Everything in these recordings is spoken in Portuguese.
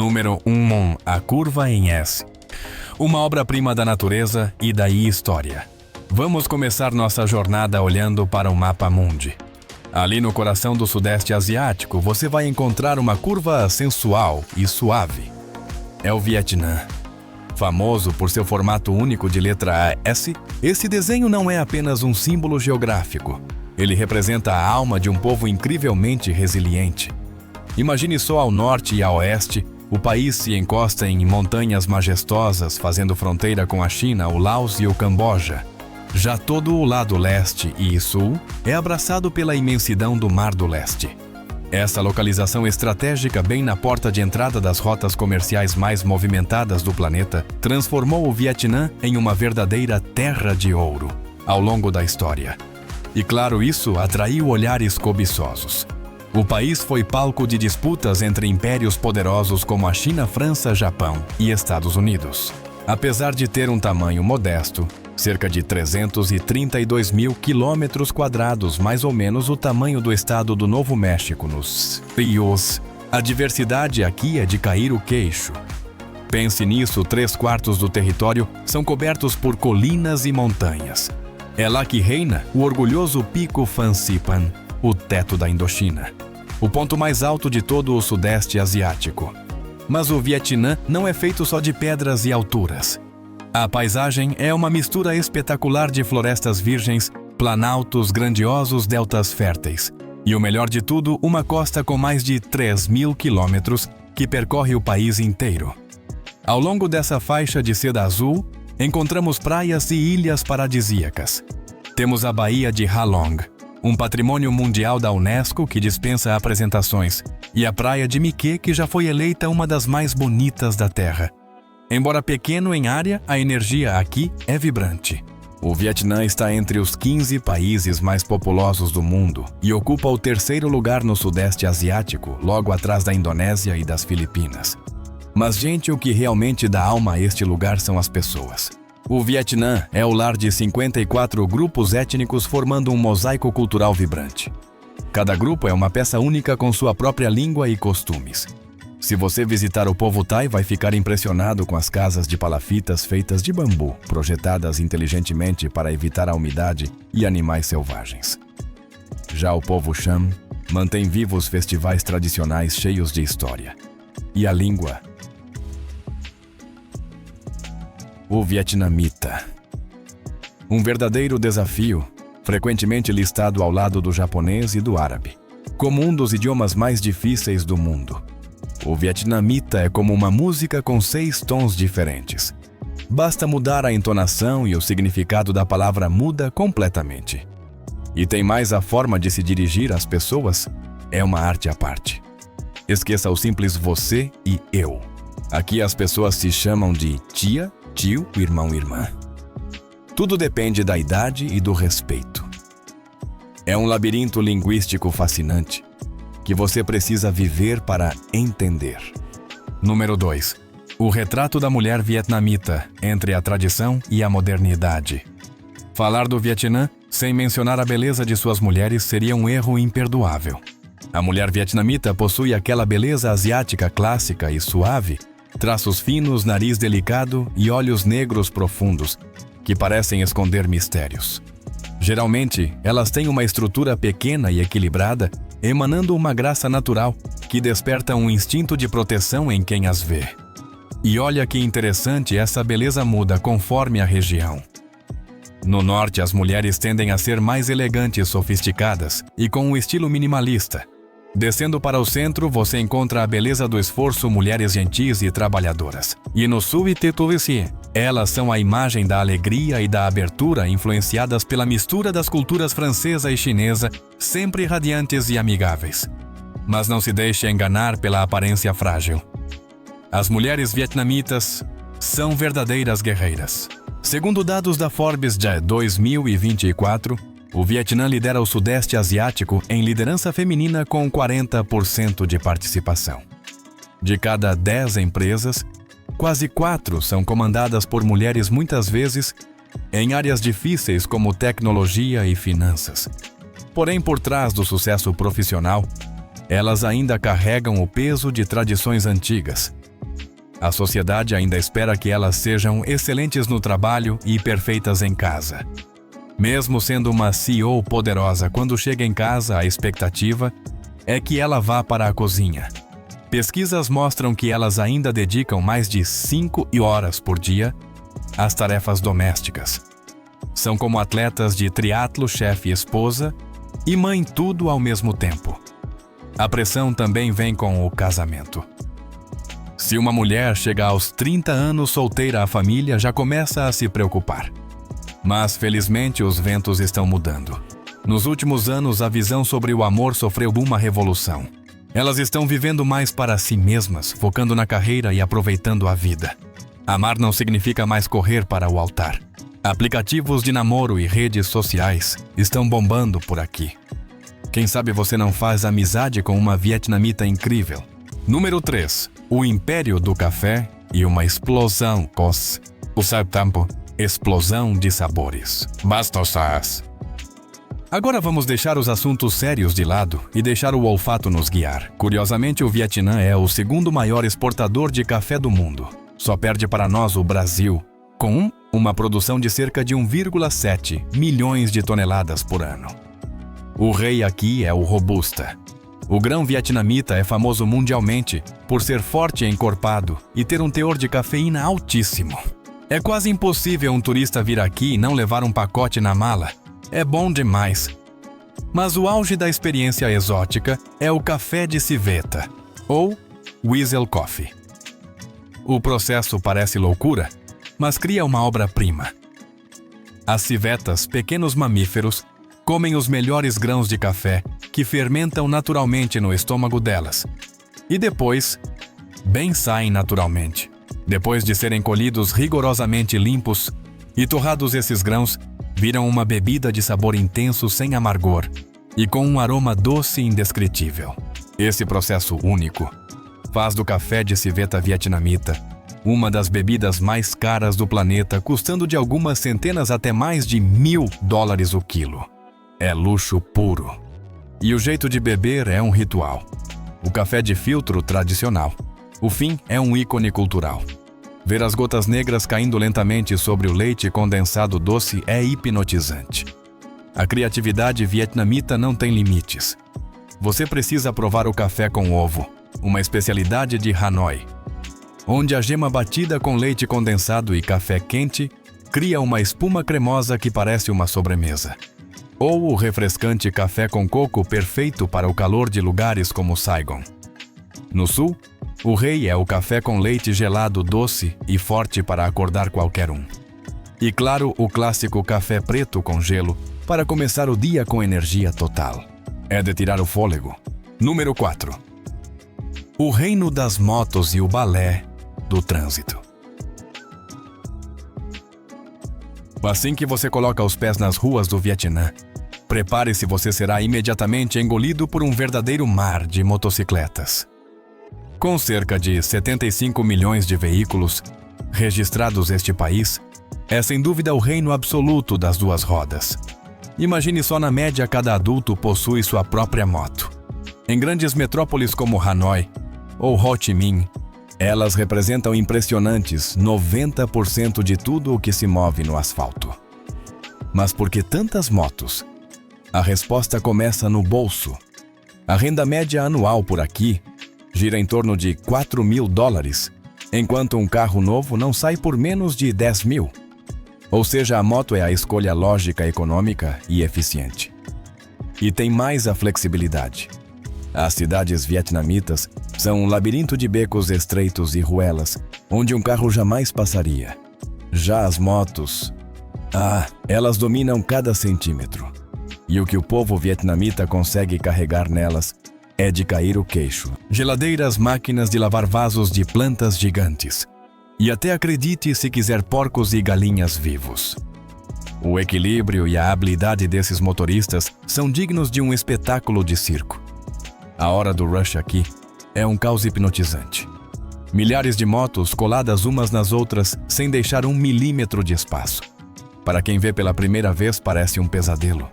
Número 1. A curva em S. Uma obra-prima da natureza e daí história. Vamos começar nossa jornada olhando para o mapa mundi. Ali no coração do Sudeste Asiático, você vai encontrar uma curva sensual e suave. É o Vietnã. Famoso por seu formato único de letra S, esse desenho não é apenas um símbolo geográfico. Ele representa a alma de um povo incrivelmente resiliente. Imagine só ao norte e a oeste, o país se encosta em montanhas majestosas, fazendo fronteira com a China, o Laos e o Camboja. Já todo o lado leste e sul é abraçado pela imensidão do Mar do Leste. Essa localização estratégica, bem na porta de entrada das rotas comerciais mais movimentadas do planeta, transformou o Vietnã em uma verdadeira terra de ouro ao longo da história. E claro, isso atraiu olhares cobiçosos. O país foi palco de disputas entre impérios poderosos como a China, França, Japão e Estados Unidos. Apesar de ter um tamanho modesto, cerca de 332 mil quilômetros quadrados, mais ou menos o tamanho do estado do Novo México nos rios, a diversidade aqui é de cair o queixo. Pense nisso, 3/4 do território são cobertos por colinas e montanhas. É lá que reina o orgulhoso Pico Fansipan, o teto da Indochina, o ponto mais alto de todo o Sudeste Asiático. Mas o Vietnã não é feito só de pedras e alturas. A paisagem é uma mistura espetacular de florestas virgens, planaltos, grandiosos deltas férteis. E o melhor de tudo, uma costa com mais de 3.000 quilômetros que percorre o país inteiro. Ao longo dessa faixa de seda azul, encontramos praias e ilhas paradisíacas. Temos a Baía de Ha Long, um patrimônio mundial da Unesco que dispensa apresentações, e a praia de My Kê, que já foi eleita uma das mais bonitas da Terra. Embora pequeno em área, a energia aqui é vibrante. O Vietnã está entre os 15 países mais populosos do mundo e ocupa o 3º lugar no Sudeste Asiático, logo atrás da Indonésia e das Filipinas. Mas, gente, o que realmente dá alma a este lugar são as pessoas. O Vietnã é o lar de 54 grupos étnicos formando um mosaico cultural vibrante. Cada grupo é uma peça única com sua própria língua e costumes. Se você visitar o povo Thai, vai ficar impressionado com as casas de palafitas feitas de bambu, projetadas inteligentemente para evitar a umidade e animais selvagens. Já o povo Cham mantém vivos festivais tradicionais cheios de história. E a língua? O vietnamita. Um verdadeiro desafio, frequentemente listado ao lado do japonês e do árabe, como um dos idiomas mais difíceis do mundo. O vietnamita é como uma música com 6 tons diferentes. Basta mudar a entonação e o significado da palavra muda completamente. E tem mais a forma de se dirigir às pessoas, é uma arte à parte. Esqueça o simples você e eu. Aqui as pessoas se chamam de tia, tio, irmão, irmã. Tudo depende da idade e do respeito. É um labirinto linguístico fascinante que você precisa viver para entender. Número 2. O retrato da mulher vietnamita entre a tradição e a modernidade. Falar do Vietnã sem mencionar a beleza de suas mulheres seria um erro imperdoável. A mulher vietnamita possui aquela beleza asiática clássica e suave, traços finos, nariz delicado e olhos negros profundos, que parecem esconder mistérios. Geralmente, elas têm uma estrutura pequena e equilibrada, emanando uma graça natural que desperta um instinto de proteção em quem as vê. E olha que interessante, essa beleza muda conforme a região. No norte, as mulheres tendem a ser mais elegantes, sofisticadas e com um estilo minimalista. Descendo para o centro, você encontra a beleza do esforço, mulheres gentis e trabalhadoras. E no sul e Tetovici, elas são a imagem da alegria e da abertura, influenciadas pela mistura das culturas francesa e chinesa, sempre radiantes e amigáveis. Mas não se deixe enganar pela aparência frágil. As mulheres vietnamitas são verdadeiras guerreiras. Segundo dados da Forbes de 2024, o Vietnã lidera o Sudeste Asiático em liderança feminina com 40% de participação. De cada 10 empresas, quase 4 são comandadas por mulheres, muitas vezes em áreas difíceis como tecnologia e finanças. Porém, por trás do sucesso profissional, elas ainda carregam o peso de tradições antigas, A sociedade ainda espera que elas sejam excelentes no trabalho e perfeitas em casa. Mesmo sendo uma CEO poderosa, quando chega em casa, a expectativa é que ela vá para a cozinha. Pesquisas mostram que elas ainda dedicam mais de 5 horas por dia às tarefas domésticas. São como atletas de triatlo, chefe, esposa e mãe, tudo ao mesmo tempo. A pressão também vem com o casamento. Se uma mulher chega aos 30 anos solteira, a família já começa a se preocupar. Mas, felizmente, os ventos estão mudando. Nos últimos anos, a visão sobre o amor sofreu uma revolução. Elas estão vivendo mais para si mesmas, focando na carreira e aproveitando a vida. Amar não significa mais correr para o altar. Aplicativos de namoro e redes sociais estão bombando por aqui. Quem sabe você não faz amizade com uma vietnamita incrível. Número 3. O Império do Café e uma explosão cos. O tempo. Explosão de sabores. Bastosas. Agora vamos deixar os assuntos sérios de lado e deixar o olfato nos guiar. Curiosamente, o Vietnã é o segundo maior exportador de café do mundo. Só perde para nós o Brasil, com uma produção de cerca de 1,7 milhões de toneladas por ano. O rei aqui é o Robusta. O grão vietnamita é famoso mundialmente por ser forte e encorpado e ter um teor de cafeína altíssimo. É quase impossível um turista vir aqui e não levar um pacote na mala. É bom demais. Mas o auge da experiência exótica é o café de civeta, ou Weasel Coffee. O processo parece loucura, mas cria uma obra-prima. As civetas, pequenos mamíferos, comem os melhores grãos de café que fermentam naturalmente no estômago delas. E depois, bem saem naturalmente. Depois de serem colhidos rigorosamente limpos e torrados, esses grãos viram uma bebida de sabor intenso sem amargor e com um aroma doce e indescritível. Esse processo único faz do café de civeta vietnamita uma das bebidas mais caras do planeta, custando de algumas centenas até mais de $1.000 o quilo. É luxo puro. E o jeito de beber é um ritual. O café de filtro tradicional. O fim é um ícone cultural. Ver as gotas negras caindo lentamente sobre o leite condensado doce é hipnotizante. A criatividade vietnamita não tem limites. Você precisa provar o café com ovo, uma especialidade de Hanoi, onde a gema batida com leite condensado e café quente cria uma espuma cremosa que parece uma sobremesa. Ou o refrescante café com coco, perfeito para o calor de lugares como Saigon. No sul, o rei é o café com leite gelado, doce e forte para acordar qualquer um. E claro, o clássico café preto com gelo para começar o dia com energia total. É de tirar o fôlego. Número 4. O reino das motos e o balé do trânsito. Assim que você coloca os pés nas ruas do Vietnã, prepare-se, você será imediatamente engolido por um verdadeiro mar de motocicletas. Com cerca de 75 milhões de veículos registrados neste país, é sem dúvida o reino absoluto das duas rodas. Imagine só, na média, cada adulto possui sua própria moto. Em grandes metrópoles como Hanoi ou Ho Chi Minh, elas representam impressionantes 90% de tudo o que se move no asfalto. Mas por que tantas motos? A resposta começa no bolso. A renda média anual por aqui gira em torno de $4.000, enquanto um carro novo não sai por menos de 10 mil. Ou seja, a moto é a escolha lógica, econômica e eficiente. E tem mais a flexibilidade. As cidades vietnamitas são um labirinto de becos estreitos e ruelas, onde um carro jamais passaria. Já as motos, elas dominam cada centímetro. E o que o povo vietnamita consegue carregar nelas é de cair o queixo. Geladeiras, máquinas de lavar vasos de plantas gigantes. E até, acredite se quiser, porcos e galinhas vivos. O equilíbrio e a habilidade desses motoristas são dignos de um espetáculo de circo. A hora do rush aqui é um caos hipnotizante. Milhares de motos coladas umas nas outras sem deixar 1 milímetro de espaço. Para quem vê pela primeira vez, parece um pesadelo.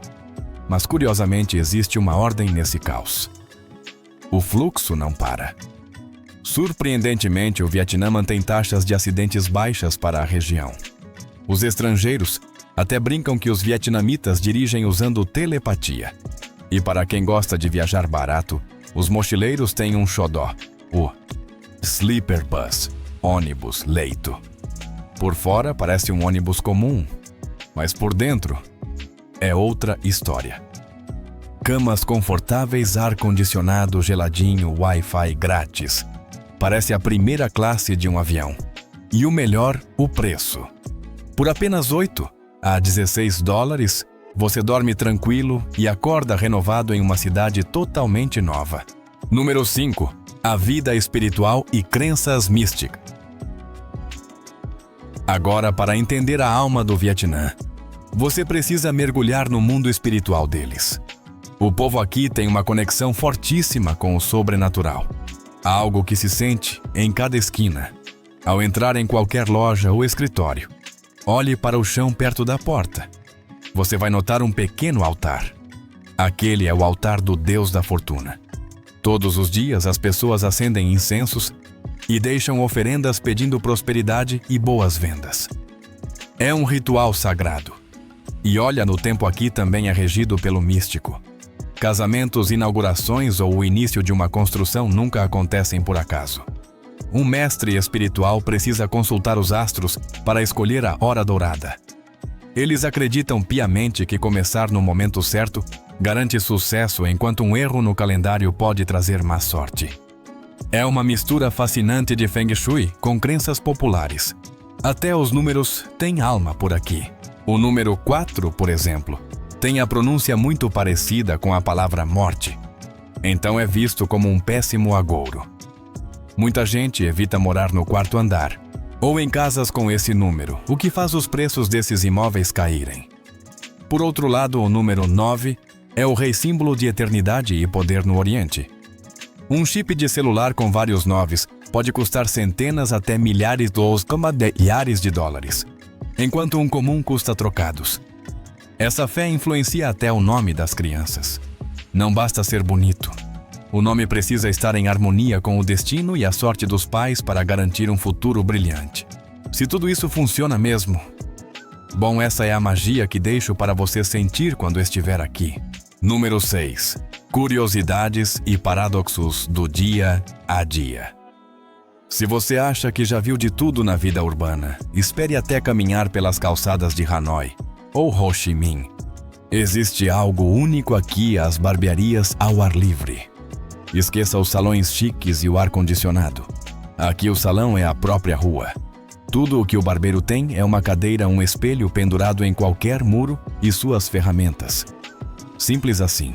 Mas curiosamente existe uma ordem nesse caos. O fluxo não para. Surpreendentemente, o Vietnã mantém taxas de acidentes baixas para a região. Os estrangeiros até brincam que os vietnamitas dirigem usando telepatia. E para quem gosta de viajar barato, os mochileiros têm um xodó, o Sleeper Bus, ônibus leito. Por fora parece um ônibus comum, mas por dentro é outra história. Camas confortáveis, ar-condicionado, geladinho, Wi-Fi grátis. Parece a primeira classe de um avião. E o melhor, o preço. Por apenas 8 a 16 dólares, você dorme tranquilo e acorda renovado em uma cidade totalmente nova. Número 5. A vida espiritual e crenças místicas. Agora, para entender a alma do Vietnã, você precisa mergulhar no mundo espiritual deles. O povo aqui tem uma conexão fortíssima com o sobrenatural. Algo que se sente em cada esquina. Ao entrar em qualquer loja ou escritório, olhe para o chão perto da porta. Você vai notar um pequeno altar. Aquele é o altar do Deus da Fortuna. Todos os dias as pessoas acendem incensos e deixam oferendas pedindo prosperidade e boas vendas. É um ritual sagrado. E olha, no tempo aqui também é regido pelo místico. Casamentos, inaugurações ou o início de uma construção nunca acontecem por acaso. Um mestre espiritual precisa consultar os astros para escolher a hora dourada. Eles acreditam piamente que começar no momento certo garante sucesso, enquanto um erro no calendário pode trazer má sorte. É uma mistura fascinante de Feng Shui com crenças populares. Até os números têm alma por aqui. O número 4, por exemplo, tem a pronúncia muito parecida com a palavra morte. Então é visto como um péssimo agouro. Muita gente evita morar no quarto andar ou em casas com esse número, o que faz os preços desses imóveis caírem. Por outro lado, o número 9 é o rei símbolo de eternidade e poder no Oriente. Um chip de celular com vários 9s pode custar centenas até milhares de dólares, enquanto um comum custa trocados. Essa fé influencia até o nome das crianças. Não basta ser bonito. O nome precisa estar em harmonia com o destino e a sorte dos pais para garantir um futuro brilhante. Se tudo isso funciona mesmo, bom, essa é a magia que deixo para você sentir quando estiver aqui. Número 6. Curiosidades e paradoxos do dia a dia. Se você acha que já viu de tudo na vida urbana, espere até caminhar pelas calçadas de Hanoi ou Ho Chi Minh. Existe algo único aqui: as barbearias ao ar livre. Esqueça os salões chiques e o ar-condicionado. Aqui o salão é a própria rua. Tudo o que o barbeiro tem é uma cadeira, um espelho pendurado em qualquer muro e suas ferramentas. Simples assim.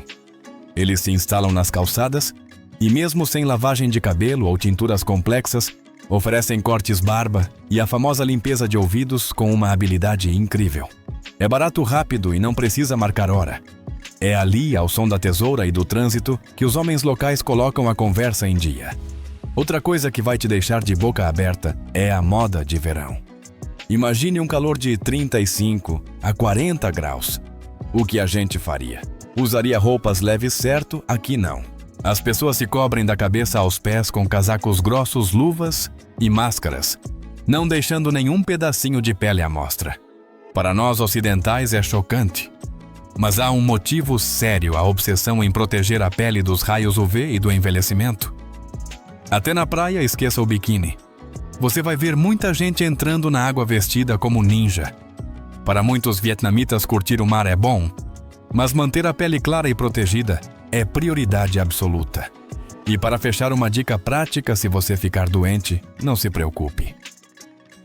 Eles se instalam nas calçadas e, mesmo sem lavagem de cabelo ou tinturas complexas, oferecem cortes barba e a famosa limpeza de ouvidos com uma habilidade incrível. É barato, rápido e não precisa marcar hora. É ali, ao som da tesoura e do trânsito, que os homens locais colocam a conversa em dia. Outra coisa que vai te deixar de boca aberta é a moda de verão. Imagine um calor de 35 a 40 graus. O que a gente faria? Usaria roupas leves, certo? Aqui não. As pessoas se cobrem da cabeça aos pés com casacos grossos, luvas e máscaras, não deixando nenhum pedacinho de pele à mostra. Para nós ocidentais é chocante. Mas há um motivo sério: a obsessão em proteger a pele dos raios UV e do envelhecimento. Até na praia, esqueça o biquíni. Você vai ver muita gente entrando na água vestida como ninja. Para muitos vietnamitas, curtir o mar é bom, mas manter a pele clara e protegida é prioridade absoluta. E para fechar, uma dica prática: se você ficar doente, não se preocupe.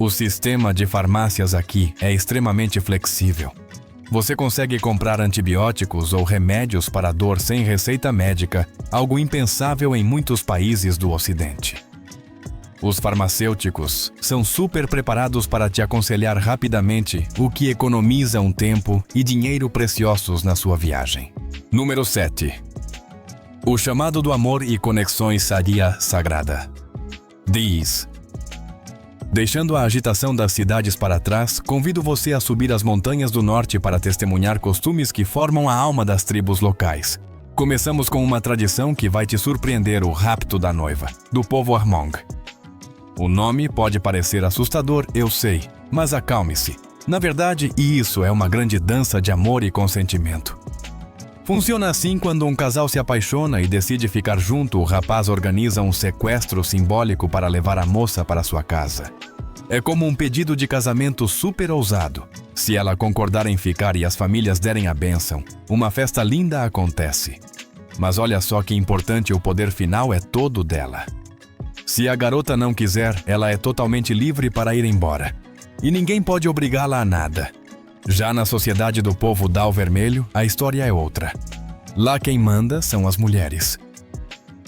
O sistema de farmácias aqui é extremamente flexível. Você consegue comprar antibióticos ou remédios para dor sem receita médica, algo impensável em muitos países do Ocidente. Os farmacêuticos são super preparados para te aconselhar rapidamente, o que economiza um tempo e dinheiro preciosos na sua viagem. Número 7. O chamado do amor e conexões Saria Sagrada. Diz: deixando a agitação das cidades para trás, convido você a subir as montanhas do norte para testemunhar costumes que formam a alma das tribos locais, Começamos com uma tradição que vai te surpreender: o rapto da noiva, do povo Hmong. O nome pode parecer assustador, eu sei, mas acalme-se. Na verdade, isso é uma grande dança de amor e consentimento. Funciona assim: quando um casal se apaixona e decide ficar junto, o rapaz organiza um sequestro simbólico para levar a moça para sua casa. É como um pedido de casamento super ousado. Se ela concordar em ficar e as famílias derem a bênção, uma festa linda acontece. Mas olha só que importante: o poder final é todo dela. Se a garota não quiser, ela é totalmente livre para ir embora. E ninguém pode obrigá-la a nada. Já na sociedade do povo Dao Vermelho, a história é outra. Lá quem manda são as mulheres.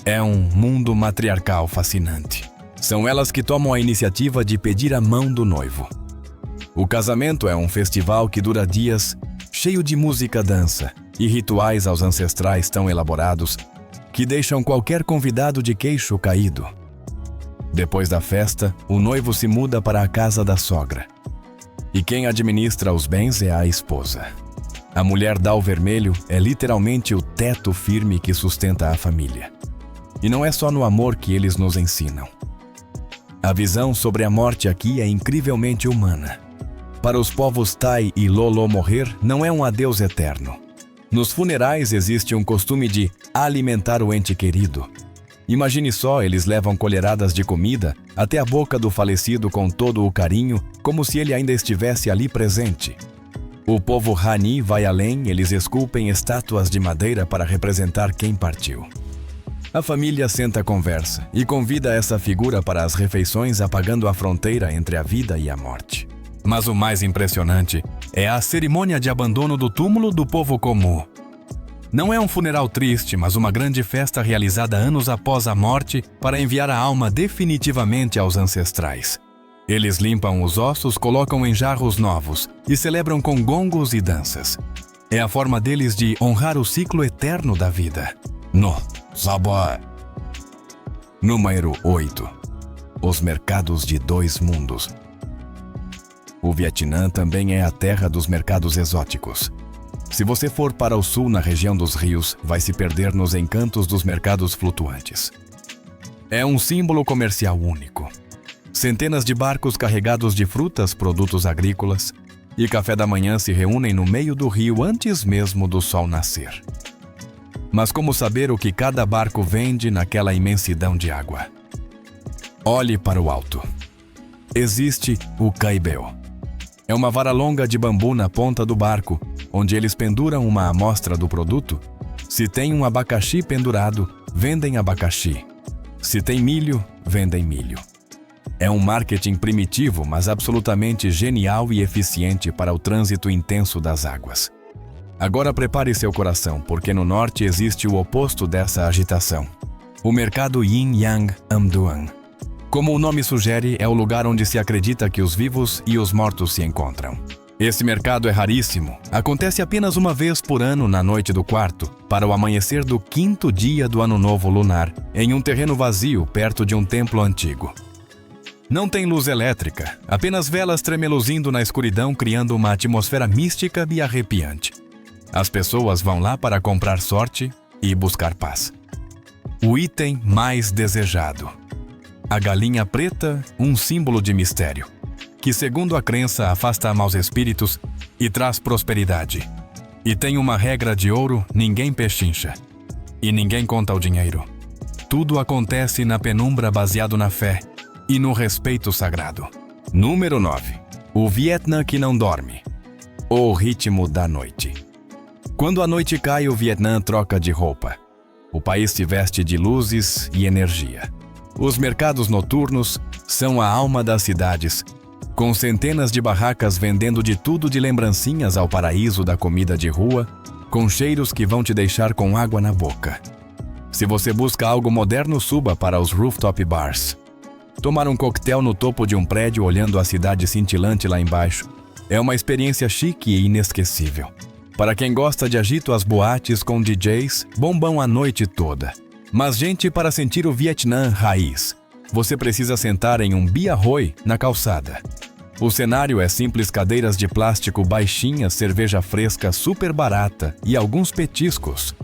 É um mundo matriarcal fascinante. São elas que tomam a iniciativa de pedir a mão do noivo. O casamento é um festival que dura dias, cheio de música, dança e rituais aos ancestrais tão elaborados que deixam qualquer convidado de queixo caído. Depois da festa, o noivo se muda para a casa da sogra. E quem administra os bens é a esposa. A mulher Dao Vermelho é literalmente o teto firme que sustenta a família. E não é só no amor que eles nos ensinam. A visão sobre a morte aqui é incrivelmente humana. Para os povos Tai e Lolo, morrer não é um adeus eterno. Nos funerais existe um costume de alimentar o ente querido. Imagine só, eles levam colheradas de comida até a boca do falecido com todo o carinho, como se ele ainda estivesse ali presente. O povo Hani vai além, eles esculpem estátuas de madeira para representar quem partiu. A família senta à conversa e convida essa figura para as refeições, apagando a fronteira entre a vida e a morte. Mas o mais impressionante é a cerimônia de abandono do túmulo do povo Komu. Não é um funeral triste, mas uma grande festa realizada anos após a morte para enviar a alma definitivamente aos ancestrais. Eles limpam os ossos, colocam em jarros novos e celebram com gongos e danças. É a forma deles de honrar o ciclo eterno da vida. Número 8. Os mercados de dois mundos. O Vietnã também é a terra dos mercados exóticos. Se você for para o sul, na região dos rios, vai se perder nos encantos dos mercados flutuantes. É um símbolo comercial único. Centenas de barcos carregados de frutas, produtos agrícolas e café da manhã se reúnem no meio do rio antes mesmo do sol nascer. Mas como saber o que cada barco vende naquela imensidão de água? Olhe para o alto. Existe o caibeo. É uma vara longa de bambu na ponta do barco, onde eles penduram uma amostra do produto. Se tem um abacaxi pendurado, vendem abacaxi. Se tem milho, vendem milho. É um marketing primitivo, mas absolutamente genial e eficiente para o trânsito intenso das águas. Agora prepare seu coração, porque no norte existe o oposto dessa agitação. O mercado Yin Yang Amduan. Como o nome sugere, é o lugar onde se acredita que os vivos e os mortos se encontram. Esse mercado é raríssimo. Acontece apenas uma vez por ano na noite do quarto, para o amanhecer do 5º dia do Ano Novo Lunar, em um terreno vazio perto de um templo antigo. Não tem luz elétrica, apenas velas tremeluzindo na escuridão, criando uma atmosfera mística e arrepiante. As pessoas vão lá para comprar sorte e buscar paz. O item mais desejado. A galinha preta, um símbolo de mistério, que segundo a crença afasta maus espíritos e traz prosperidade. E tem uma regra de ouro: ninguém pechincha. E ninguém conta o dinheiro. Tudo acontece na penumbra, baseado na fé e no respeito sagrado. Número 9. O Vietnã que não dorme. O ritmo da noite. Quando a noite cai, o Vietnã troca de roupa. O país se veste de luzes e energia. Os mercados noturnos são a alma das cidades, com centenas de barracas vendendo de tudo, de lembrancinhas ao paraíso da comida de rua, com cheiros que vão te deixar com água na boca. Se você busca algo moderno, suba para os rooftop bars. Tomar um coquetel no topo de um prédio olhando a cidade cintilante lá embaixo é uma experiência chique e inesquecível. Para quem gosta de agito, as boates com DJs bombam a noite toda. Mas gente, para sentir o Vietnã raiz, você precisa sentar em um bia hoi na calçada. O cenário é simples: cadeiras de plástico baixinhas, cerveja fresca super barata e alguns petiscos.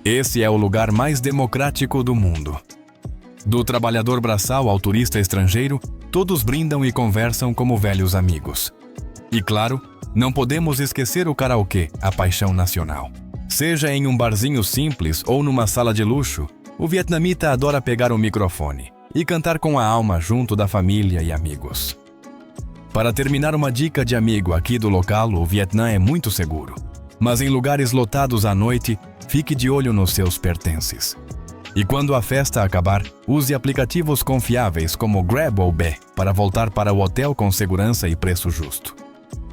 Esse é o lugar mais democrático do mundo. Do trabalhador braçal ao turista estrangeiro, todos brindam e conversam como velhos amigos. E claro, não podemos esquecer o karaokê, a paixão nacional. Seja em um barzinho simples ou numa sala de luxo, o vietnamita adora pegar o microfone e cantar com a alma junto da família e amigos. Para terminar, uma dica de amigo aqui do local: o Vietnã é muito seguro. Mas em lugares lotados à noite, fique de olho nos seus pertences. E quando a festa acabar, use aplicativos confiáveis como Grab ou Bé para voltar para o hotel com segurança e preço justo.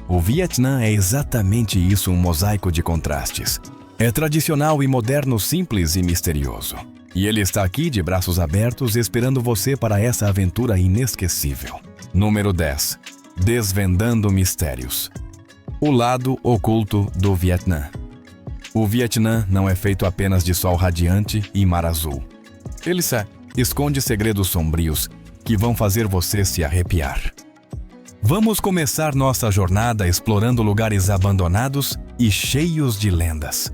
O Vietnã é exatamente isso, um mosaico de contrastes. É tradicional e moderno, simples e misterioso. E ele está aqui de braços abertos esperando você para essa aventura inesquecível. Número 10. Desvendando mistérios. O lado oculto do Vietnã. O Vietnã não é feito apenas de sol radiante e mar azul. Ele esconde segredos sombrios que vão fazer você se arrepiar. Vamos começar nossa jornada explorando lugares abandonados e cheios de lendas.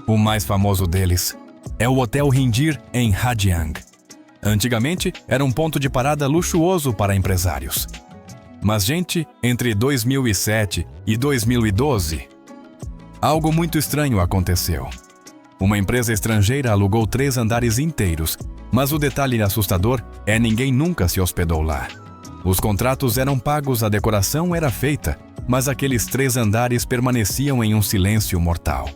O mais famoso deles é o Hotel Rindir em Ha Giang. Antigamente, era um ponto de parada luxuoso para empresários. Mas, gente, entre 2007 e 2012, algo muito estranho aconteceu. Uma empresa estrangeira alugou 3 andares inteiros, mas o detalhe assustador é: ninguém nunca se hospedou lá. Os contratos eram pagos, a decoração era feita, mas aqueles 3 andares permaneciam em um silêncio mortal.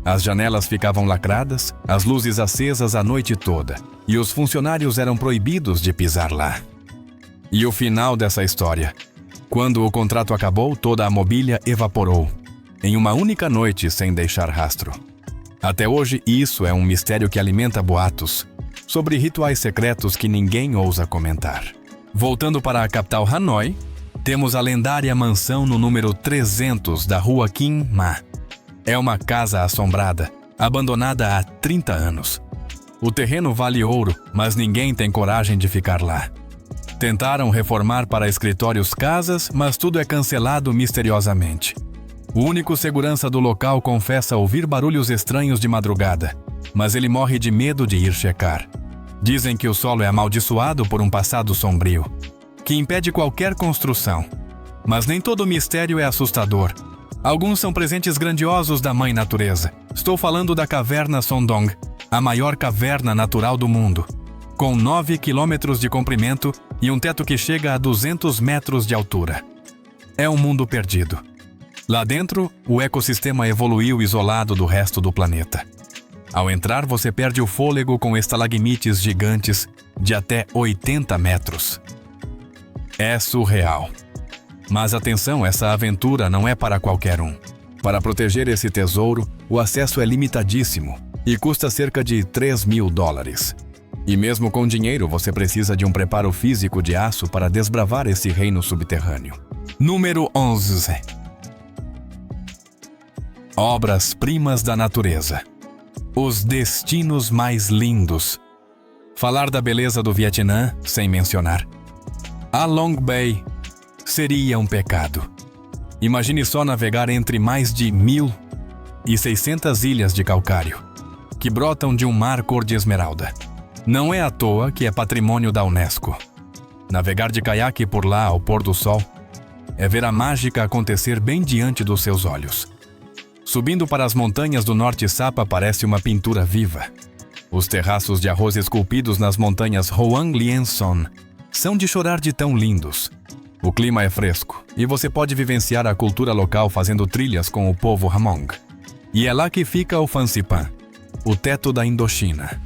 As janelas ficavam lacradas, as luzes acesas a noite toda, e os funcionários eram proibidos de pisar lá. E o final dessa história: quando o contrato acabou, toda a mobília evaporou, em uma única noite, sem deixar rastro. Até hoje, isso é um mistério que alimenta boatos sobre rituais secretos que ninguém ousa comentar. Voltando para a capital Hanoi, temos a lendária mansão no número 300 da rua Kim Ma. É uma casa assombrada, abandonada há 30 anos. O terreno vale ouro, mas ninguém tem coragem de ficar lá. Tentaram reformar para escritórios, casas, mas tudo é cancelado misteriosamente. O único segurança do local confessa ouvir barulhos estranhos de madrugada, mas ele morre de medo de ir checar. Dizem que o solo é amaldiçoado por um passado sombrio, que impede qualquer construção. Mas nem todo mistério é assustador. Alguns são presentes grandiosos da Mãe Natureza. Estou falando da Caverna Son Doong, a maior caverna natural do mundo, com 9 quilômetros de comprimento e um teto que chega a 200 metros de altura. É um mundo perdido. Lá dentro, o ecossistema evoluiu isolado do resto do planeta. Ao entrar, você perde o fôlego com estalagmites gigantes de até 80 metros. É surreal. Mas atenção, essa aventura não é para qualquer um. Para proteger esse tesouro, o acesso é limitadíssimo e custa cerca de $3.000. E mesmo com dinheiro, você precisa de um preparo físico de aço para desbravar esse reino subterrâneo. Número 11. Obras-primas da natureza. Os destinos mais lindos. Falar da beleza do Vietnã sem mencionar A Long Bay seria um pecado. Imagine só navegar entre mais de 1.600 ilhas de calcário, que brotam de um mar cor de esmeralda. Não é à toa que é patrimônio da Unesco. Navegar de caiaque por lá ao pôr do sol é ver a mágica acontecer bem diante dos seus olhos. Subindo para as montanhas do Norte Sapa parece uma pintura viva. Os terraços de arroz esculpidos nas montanhas Hoang Lien Son são de chorar de tão lindos. O clima é fresco e você pode vivenciar a cultura local fazendo trilhas com o povo Hmong. E é lá que fica o Phan Xipang, o teto da Indochina.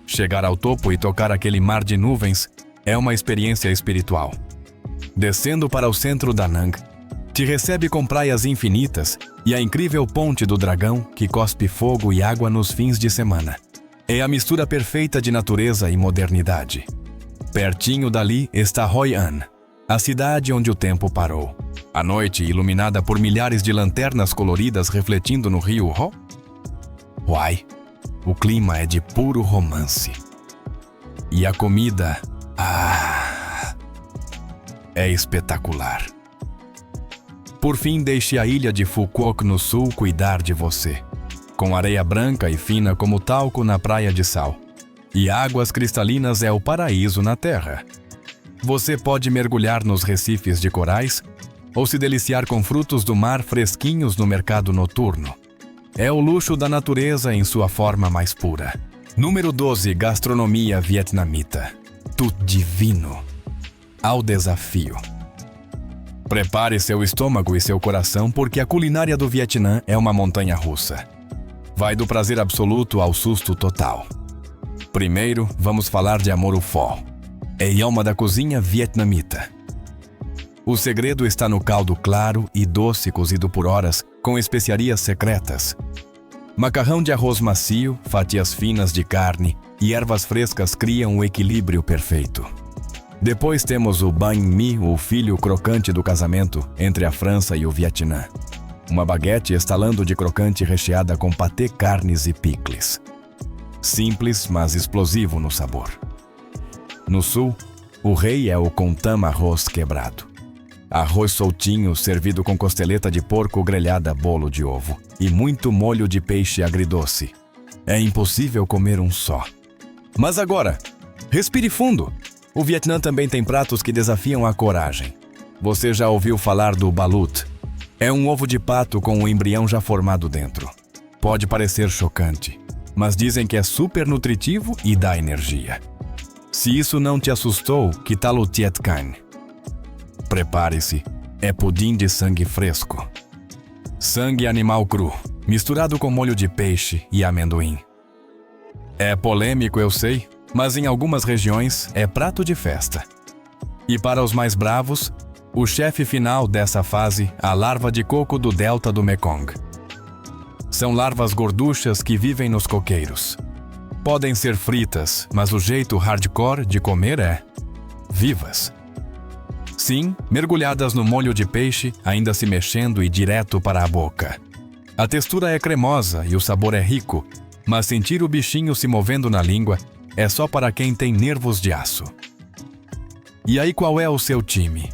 Chegar ao topo e tocar aquele mar de nuvens é uma experiência espiritual. Descendo para o centro da Nang, te recebe com praias infinitas e a incrível Ponte do Dragão que cospe fogo e água nos fins de semana. É a mistura perfeita de natureza e modernidade. Pertinho dali está Hoi An, a cidade onde o tempo parou. À noite, iluminada por milhares de lanternas coloridas refletindo no rio Ho. Uai, o clima é de puro romance. E a comida, é espetacular. Por fim, deixe a ilha de Phu Quoc no sul cuidar de você. com areia branca e fina como talco na praia de sal. E águas cristalinas é o paraíso na terra. Você pode mergulhar nos recifes de corais ou se deliciar com frutos do mar fresquinhos no mercado noturno. É o luxo da natureza em sua forma mais pura. Número 12. Gastronomia vietnamita. Tudo divino. Ao desafio. Prepare seu estômago e seu coração porque a culinária do Vietnã é uma montanha-russa. Vai do prazer absoluto ao susto total. Primeiro, vamos falar de amor au pho. É alma da cozinha vietnamita. O segredo está no caldo claro e doce cozido por horas com especiarias secretas. Macarrão de arroz macio, fatias finas de carne e ervas frescas criam o equilíbrio perfeito. Depois temos o banh mi, o filho crocante do casamento entre a França e o Vietnã. Uma baguete estalando de crocante recheada com patê, carnes e picles. Simples, mas explosivo no sabor. No sul, o rei é o com tam arroz quebrado. Arroz soltinho servido com costeleta de porco grelhada, bolo de ovo e muito molho de peixe agridoce. É impossível comer um só. Mas agora, respire fundo. O Vietnã também tem pratos que desafiam a coragem. Você já ouviu falar do balut? É um ovo de pato com um embrião já formado dentro. Pode parecer chocante, mas dizem que é super nutritivo e dá energia. Se isso não te assustou, que tal o Tiet Canh? Prepare-se, é pudim de sangue fresco. Sangue animal cru, misturado com molho de peixe e amendoim. É polêmico, eu sei, mas em algumas regiões é prato de festa. E para os mais bravos, o chefe final dessa fase, a larva de coco do delta do Mekong. São larvas gorduchas que vivem nos coqueiros. Podem ser fritas, mas o jeito hardcore de comer é vivas. Sim, mergulhadas no molho de peixe, ainda se mexendo e direto para a boca. A textura é cremosa e o sabor é rico, mas sentir o bichinho se movendo na língua é só para quem tem nervos de aço. E aí, qual é o seu time?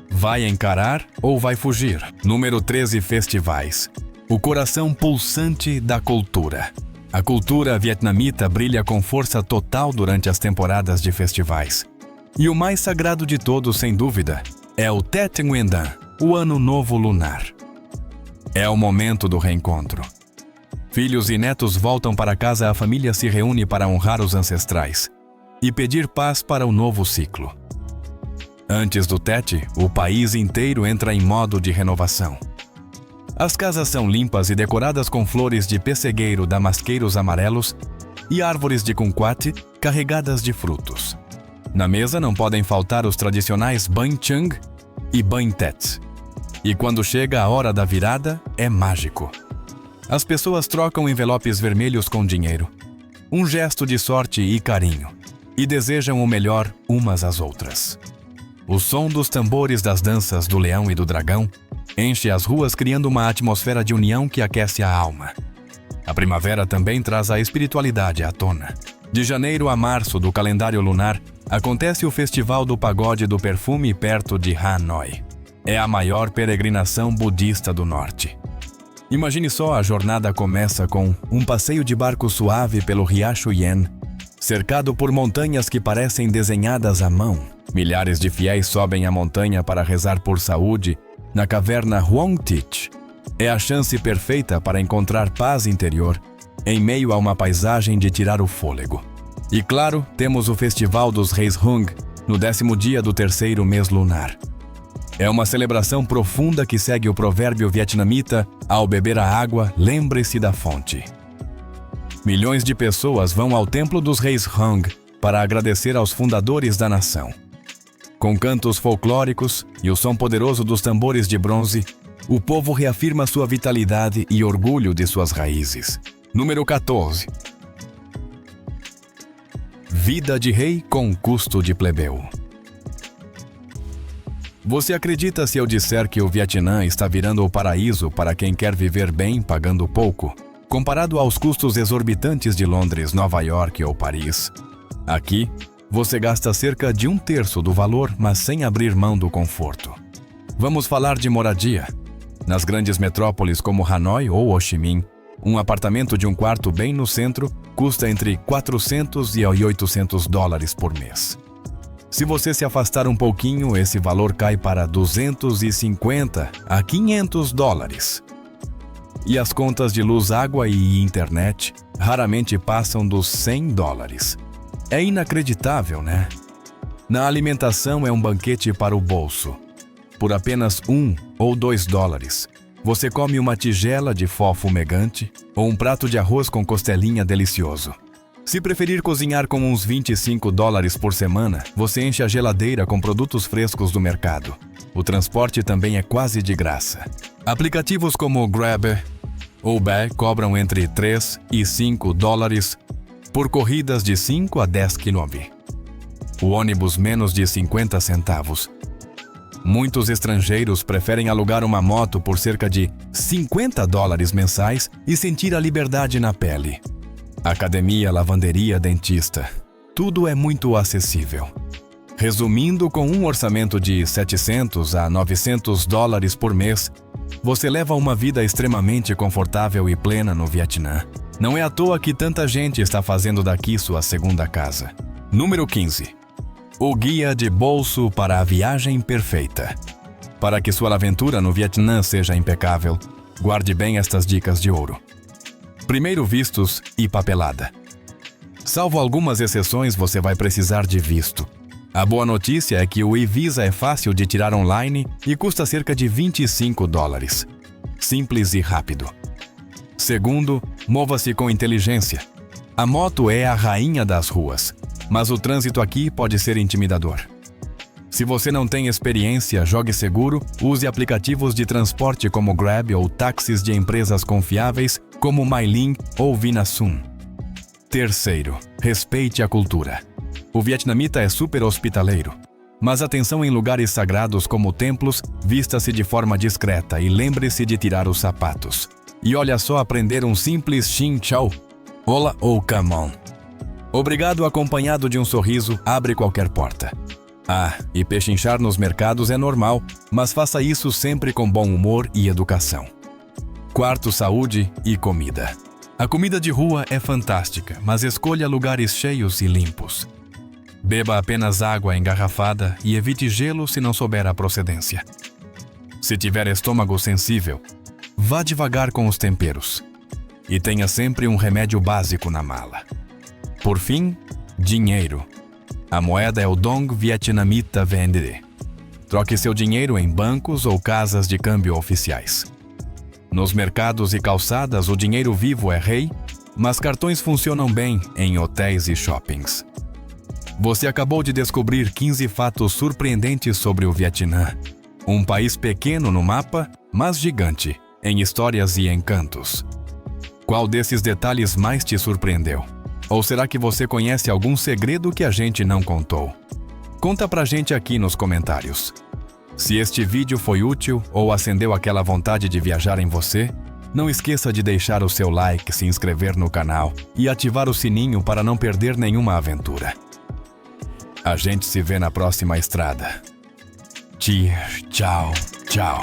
Vai encarar ou vai fugir? Número 13. Festivais. O coração pulsante da cultura. A cultura vietnamita brilha com força total durante as temporadas de festivais. E o mais sagrado de todos, sem dúvida, é o Tet Nguyên Dan, o Ano Novo Lunar. É o momento do reencontro. Filhos e netos voltam para casa, a família se reúne para honrar os ancestrais e pedir paz para o novo ciclo. Antes do Tet, o país inteiro entra em modo de renovação. As casas são limpas e decoradas com flores de pessegueiro, damasqueiros amarelos e árvores de kumquat carregadas de frutos. Na mesa não podem faltar os tradicionais Bánh Chưng e Bánh Tét. E quando chega a hora da virada, é mágico. As pessoas trocam envelopes vermelhos com dinheiro, um gesto de sorte e carinho, e desejam o melhor umas às outras. O som dos tambores das danças do leão e do dragão enche as ruas, criando uma atmosfera de união que aquece a alma. A primavera também traz a espiritualidade à tona. De janeiro a março do calendário lunar, acontece o Festival do Pagode do Perfume perto de Hanoi. É a maior peregrinação budista do norte. Imagine só, a jornada começa com um passeio de barco suave pelo riacho Yen, cercado por montanhas que parecem desenhadas à mão. Milhares de fiéis sobem a montanha para rezar por saúde na caverna Huong Tich. É a chance perfeita para encontrar paz interior em meio a uma paisagem de tirar o fôlego. E claro, temos o Festival dos Reis Hung no 10º dia do 3º mês lunar. É uma celebração profunda que segue o provérbio vietnamita: ao beber a água, lembre-se da fonte. Milhões de pessoas vão ao Templo dos Reis Hung para agradecer aos fundadores da nação. Com cantos folclóricos e o som poderoso dos tambores de bronze, o povo reafirma sua vitalidade e orgulho de suas raízes. Número 14. Vida de rei com custo de plebeu. Você acredita se eu disser que o Vietnã está virando o paraíso para quem quer viver bem pagando pouco, comparado aos custos exorbitantes de Londres, Nova York ou Paris? Aqui, você gasta cerca de 1/3 do valor, mas sem abrir mão do conforto. Vamos falar de moradia. Nas grandes metrópoles como Hanoi ou Ho Chi Minh, Um apartamento de um quarto bem no centro custa entre 400 e 800 dólares por mês. Se você se afastar um pouquinho, esse valor cai para 250 a 500 dólares. E as contas de luz, água e internet raramente passam dos 100 dólares. É inacreditável, né? Na alimentação é um banquete para o bolso. Por apenas 1 ou 2 dólares, você come uma tigela de pho fumegante ou um prato de arroz com costelinha delicioso. Se preferir cozinhar com uns 25 dólares por semana, você enche a geladeira com produtos frescos do mercado. O transporte também é quase de graça. Aplicativos como Grab ou Uber cobram entre 3 e 5 dólares por corridas de 5 a 10 km. O ônibus menos de 50 centavos. Muitos estrangeiros preferem alugar uma moto por cerca de 50 dólares mensais e sentir a liberdade na pele. Academia, lavanderia, dentista. Tudo é muito acessível. Resumindo, com um orçamento de 700 a 900 dólares por mês, você leva uma vida extremamente confortável e plena no Vietnã. Não é à toa que tanta gente está fazendo daqui sua segunda casa. Número 15. O guia de bolso para a viagem perfeita. Para que sua aventura no Vietnã seja impecável, guarde bem estas dicas de ouro. Primeiro, vistos e papelada. Salvo algumas exceções, você vai precisar de visto. A boa notícia é que o e-Visa é fácil de tirar online e custa cerca de 25 dólares. Simples e rápido. Segundo, mova-se com inteligência. A moto é a rainha das ruas, mas o trânsito aqui pode ser intimidador. Se você não tem experiência, jogue seguro, use aplicativos de transporte como Grab ou táxis de empresas confiáveis como MyLin ou Vinasum. Terceiro, respeite a cultura. O vietnamita é super hospitaleiro, mas atenção em lugares sagrados como templos, vista-se de forma discreta e lembre-se de tirar os sapatos. E olha só, aprender um simples Xin Chào, Hola ou Come on. Obrigado acompanhado de um sorriso abre qualquer porta. Ah, e pechinchar nos mercados é normal, mas faça isso sempre com bom humor e educação. Quarto, saúde e comida. A comida de rua é fantástica, mas escolha lugares cheios e limpos. Beba apenas água engarrafada e evite gelo se não souber a procedência. Se tiver estômago sensível, vá devagar com os temperos. E tenha sempre um remédio básico na mala. Por fim, dinheiro. A moeda é o Dong Vietnamita VND. Troque seu dinheiro em bancos ou casas de câmbio oficiais. Nos mercados e calçadas, o dinheiro vivo é rei, mas cartões funcionam bem em hotéis e shoppings. Você acabou de descobrir 15 fatos surpreendentes sobre o Vietnã. Um país pequeno no mapa, mas gigante em histórias e encantos. Qual desses detalhes mais te surpreendeu? Ou será que você conhece algum segredo que a gente não contou? Conta pra gente aqui nos comentários. Se este vídeo foi útil ou acendeu aquela vontade de viajar em você, não esqueça de deixar o seu like, se inscrever no canal e ativar o sininho para não perder nenhuma aventura. A gente se vê na próxima estrada. Cheers, tchau, tchau.